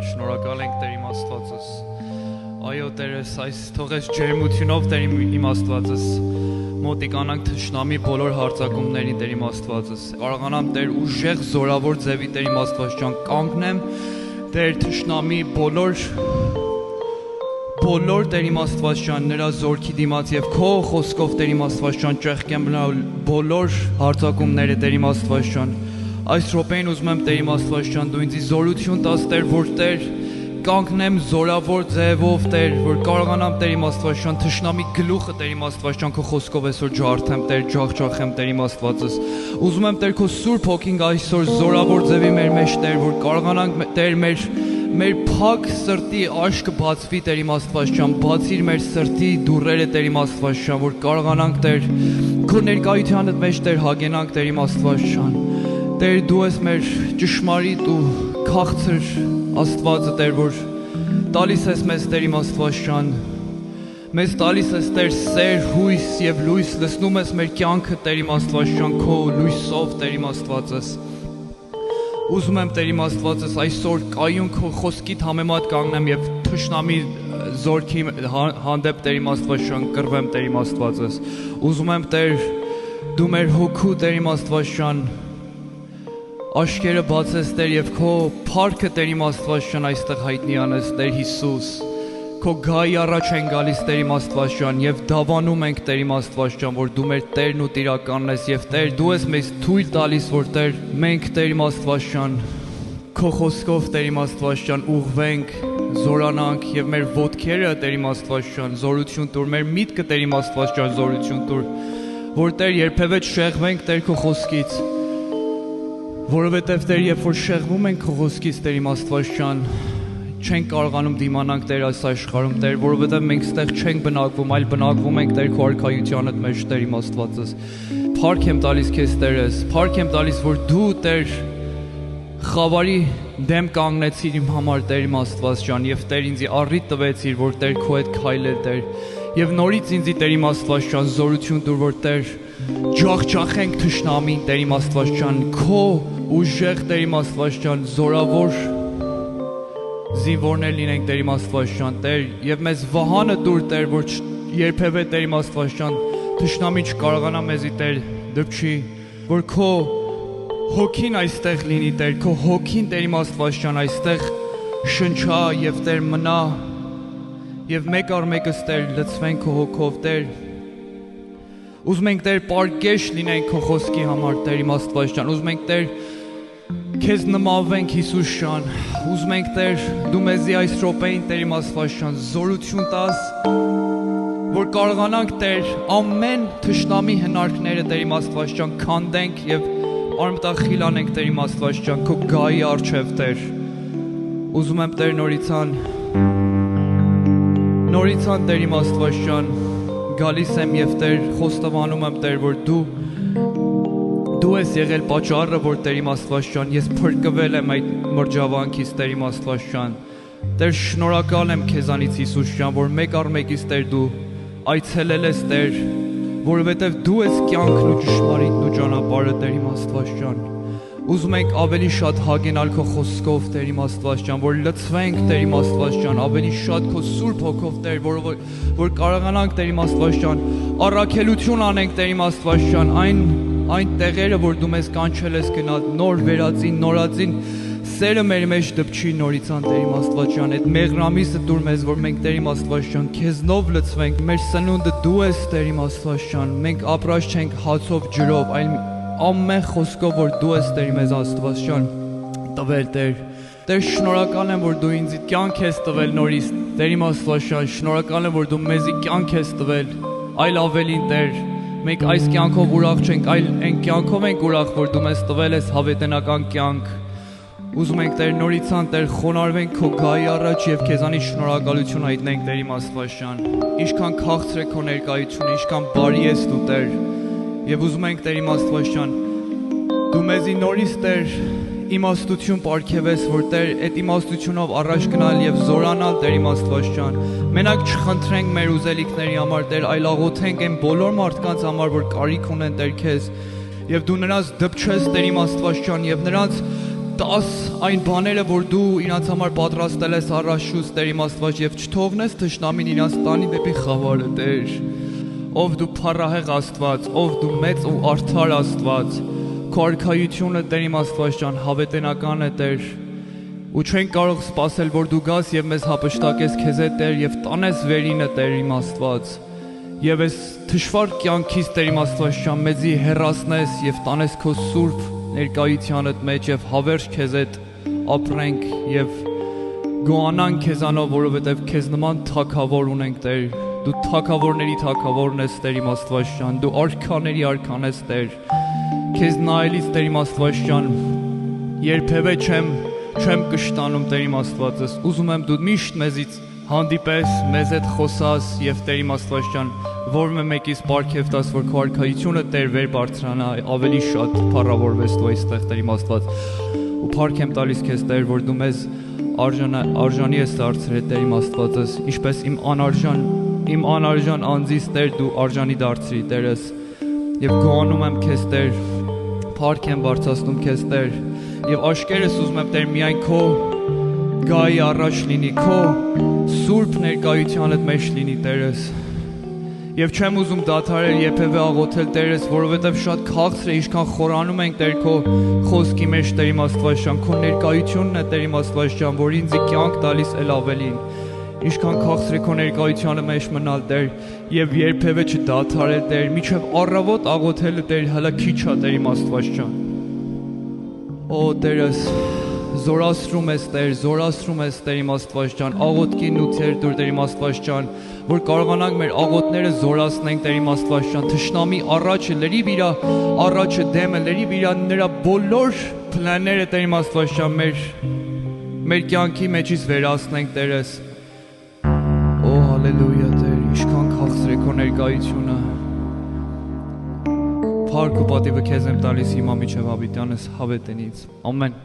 Շնորհակալ ենք Տեր իմ Աստվածս։ Այո, Տերս, այս թողես ջերմությունով Տեր իմ Աստվածս մոտիկանանք թշնամի բոլոր հարձակումներին Տեր իմ Աստվածս։ Կարողանամ Տեր ուժեղ զորավոր ձևի Տեր իմ Աստված ջան կանգնեմ Տեր թշնամի բոլոր Տեր իմ Աստված ջան նրա զորքի դիմաց եւ քո խոսքով Տեր իմ Աստված ջան ճեղքեմ բոլոր հարձակումները Տեր իմ Աստված ջան։ Այս րոպեին ուզում եմ Տեր իմ Աստված ջան դու ինձ զորություն տաս Տեր որ Տեր կանգնեմ զորավոր ձևով Տեր որ կարողանամ Տեր իմ Աստված ջան թշնամի գլուխը Տեր իմ Աստված ջան քո խոսքով այսօր ջարդեմ Տեր ջախջախեմ Տեր իմ Աստվածս ուզում եմ Տեր քո սուրբ հոգին այսօր զորավոր ձևի մեր մեջ Տեր որ կարողանանք Տեր մեր փակ սրտի աշկը բացվի Տեր իմ Աստված ջան բացիր մեր սրտի դուռերը Տեր իմ Աստված ջան որ կարողանանք Տեր քո ներկայությանդ մեջ Տեր հագենանք Տեր իմ Աստված ջան Տեր դու ես մեր ճշմարիտ ու քաղցր Աստվածը Տեր որ տալիս ես մեզ Տեր իմ Աստված ջան մեզ տալիս ես Տեր սեր հույս եւ լույս լցնում ես մեր կյանքը Տեր իմ Աստված ջան քո լույսով Տեր իմ Աստվածս ուզում եմ Տեր իմ Աստվածս այսօր կայուն քո խոսքիդ համեմատ կանգնեմ եւ թշնամի զորքի հանդեպ Տեր իմ Աստված ջան կռվեմ Տեր իմ Աստվածս ուզում եմ Տեր դու մեր հոգու Տեր իմ Աստված ջան Աշկերը բացես Տեր եւ քո փառքը Տեր իմ Աստված ջան այստեղ հայտնի անես Տեր Հիսուս քո գայի առաջ են գալիս Տեր իմ Աստված ջան եւ դավանում ենք Տեր իմ Աստված ջան որ դու մեր Տերն ու Տիրականն ես եւ Տեր դու ես մեզ թույլ տալիս որ Տեր մենք Տեր իմ Աստված ջան քո խոսքով Տեր իմ Աստված ջան ուղվենք զորանանք եւ մեր ոտքերը Տեր իմ Աստված ջան զորություն տուր մեր միտքը Տեր իմ Աստված ջան զորություն տուր որ Տեր երբևէ չշեղվենք Տեր քո խոսքից Որովհետև Տեր, երբ որ շեղվում ենք քո խոսքից Տեր իմ Աստված ջան, չենք կարողանում դիմանանք Տեր այս աշխարհում Տեր, որովհետև մենք ստեղ չենք բնակվում, այլ բնակվում ենք Տեր քո արքայությանդ մեջ Տեր իմ Աստվածս։ Փառք եմ տալիս քեզ Տերս, փառք եմ տալիս, որ դու Տեր խավարի դեմ կանգնեցիր իմ համար Տեր իմ Աստված ջան, եւ Տեր ինձ առիթ տվեցիր, որ Տեր քո հետ քայլել Տեր, եւ նորից ինձ Տեր իմ Աստված ջան զորություն տուր, որ Տեր ջախջախենք թշնամին Տեր իմ Աստված ջան, քո ուժեղ Տեր իմ Աստված ջան, զորավոր զինվորներ լինենք Տեր իմ Աստված ջան, Տեր, եւ մեզ վահանը տուր Տեր, որ երբևէ Տեր իմ Աստված ջան, թշնամին չկարողանա մեզի Տեր դպչի, որ քո հոգին այստեղ լինի Տեր, քո հոգին Տեր իմ Աստված ջան, այստեղ շնչա եւ Տեր մնա եւ մեկ առ մեկս Տեր լցվենք քո հոգով Տեր Ուզում ենք Տեր պարգեշ լինենք քո խոսքի համար Տեր իմ Աստված ջան ուզում ենք Տեր քեզ նմանվենք Հիսուս ջան ուզում ենք Տեր դու մեզի այս րոպեին Տեր իմ Աստված ջան զորություն տաս որ կարողանանք Տեր ամեն թշնամի հնարքները Տեր իմ Աստված ջան քանդենք եւ արմտախիլ անենք Տեր իմ Աստված ջան քո գայի առջև Տեր ուզում եմ Տեր նորից Տեր իմ Աստված ջան գալիս եմ եւ Տեր խոստովանում եմ Տեր որ դու ես եղել պատճառը որ Տեր իմ Աստված ջան ես փրկվել եմ այդ մրջավանքից Տեր իմ Աստված ջան Տեր շնորհակալ եմ քեզանից Հիսուս ջան որ մեկ առ մեկից Տեր դու այցելել ես Տեր որովհետեւ դու ես կյանքն ու ճշմարիտն ու ճանապարհը Տեր իմ Աստված ջան Ուզում ենք ավելի շատ հագենալ քո խոսքով Տեր իմ Աստված ջան որ լցվենք Տեր իմ Աստված ջան ավելի շատ քո սուրբ հոգով Տեր որ կարողանանք Տեր իմ Աստված ջան առաքելություն անենք Տեր իմ Աստված ջան այն տեղերը որ դու մեզ կանչել ես գնալ նոր վերածին նորածին սերը մեր մեջ դպչի նորիցան Տեր իմ Աստված ջան այդ մեղրամիսը դուր մեզ որ մենք Տեր իմ Աստված ջան քեզնով լցվենք մեր սնունդը դու ես Տեր իմ Աստված ջան մենք ապրած չենք հացով ջրով այլ ամեն խոսքով որ դու ես Տեր մեզ Աստված ջան տվել Տեր շնորհակալ եմ որ դու ինձ կյանք ես տվել նորից Տեր իմ Աստված ջան շնորհակալ եմ որ դու մեզի կյանք ես տվել այլ ավելին Տեր մենք այս կյանքով ուրախ չենք այլ այն կյանքով ենք ուրախ որ դու մեզ տվել ես հավետենական կյանք ուզում ենք Տեր նորիցան Տեր խոնարհվենք քո գայի առաջ եւ քեզանից շնորհակալություն հայտնենք Տեր իմ Աստված ջան ինչքան քաղցր է քո ներկայությունը ինչքան բարի ես դու Տեր Եվ ուզում ենք Տեր իմ Աստված ջան դու մեզի նորից Տեր իմաստություն պարգևես որ Տեր այդ իմաստությունով առաջ գնալ եւ զորանալ Տեր իմ Աստված ջան մենակ չխնդրենք մեր ուզելիքների համար Տեր այլ աղոթենք այն բոլոր մարդկանց համար որ կարիք ունեն Տեր քեզ եւ դու նրանց դպչես Տեր իմ Աստված ջան եւ նրանց 10 այն բաները, որ դու իրանց համար պատրաստել ես առաջուց, Տեր իմ Աստված, եւ չթողնես թշնամին իրանց տանի դեպի խավարը, Տեր։ Ով դու փառահեղ Աստված, ով դու մեծ ու արդար Աստված, քո արքայությունը, Տեր իմ Աստված ջան, հավետենական է, Տեր։ Ու չենք կարող սպասել, որ դու գաս եւ մեզ հապշտակես քեզ հետ, Տեր, եւ տանես վերինը, Տեր իմ Աստված։ Եվ այս թշվառ կյանքից, Տեր իմ Աստված ջան, մեզի հեռացնես եւ տանես քո սուրբ ներկայությանդ մեջ եւ հավերժ քեզ հետ ապրենք եւ գոհանանք քեզանով, որովհետեւ քեզ նման թագավոր ունենք, Տեր։ Դու թագավորների թագավորն ես, Տեր իմ Աստված ջան, դու արքաների արքան ես, Տեր։ Քեզ նայելիս, Տեր իմ Աստված ջան, երբևէ չեմ կշտանում, Տեր իմ Աստվածս, ուզում եմ դու միշտ մեզից հանդիպես, մեզ հետ խոսաս եւ Տեր իմ Աստված ջան, որմե մեկից պարգև տաս, որ քո արքայությունը, Տեր, վեր բարձրանա, ավելի շատ փառավորվես դու այստեղ, Տեր իմ Աստված։ Ու փառք եմ տալիս քեզ, Տեր, որ դու մեզ արժանի ես դարձրել, Տեր իմ Աստվածս, ինչպես իմ անարժան անձից, Տեր, դու արժանի դարձրի, Տերս։ Եվ գոհանում եմ քեզ, Տեր, փառք եմ բարձրացնում քեզ, Տեր, եւ աշկերս ուզում եմ, Տեր, միայն քո գայի առաջ լինի, քո սուրբ ներկայությանդ մեջ լինի, Տերս։ Եվ չեմ ուզում դադարել երբևէ աղոթել, Տերս, որովհետև շատ քաղցր է, ինչքան խորանում ենք, Տեր, քո խոսքի մեջ, Տեր իմ Աստված ջան, քո ներկայությունն է, Տեր իմ Աստված ջան, որ ինձ կյանք տալիս էլ ավելին։ Ինչքան քաղցր է քո ներկայությանը մեջ մնալ, Տեր, եւ երբևէ չդադարել, Տեր, մինչև առավոտ աղոթելը, Տեր, հələ քիչ է, Տեր իմ Աստված ջան։ Օ, Տերս, զորացրում ես, Տեր իմ Աստված ջան, աղոթքին ու ցեր դուր, Տեր իմ Աստված ջան, որ կարողանանք մեր աղոթները զորացնենք, Տեր իմ Աստված ջան, թշնամի առաջը լրիվ իր առաջը դեմը, լրիվ իր նրա բոլոր պլանները, Տեր իմ Աստված ջան, մեր կյանքի մեջից վերացնենք, Տերս։ Օ, հալելույա, Տեր, ինչքան քաղցր է քո ներկայությունը։ Փառք ու պատիվը քեզ եմ տալիս հիմա միջև հավիտյանս հավետենից։ Ամեն։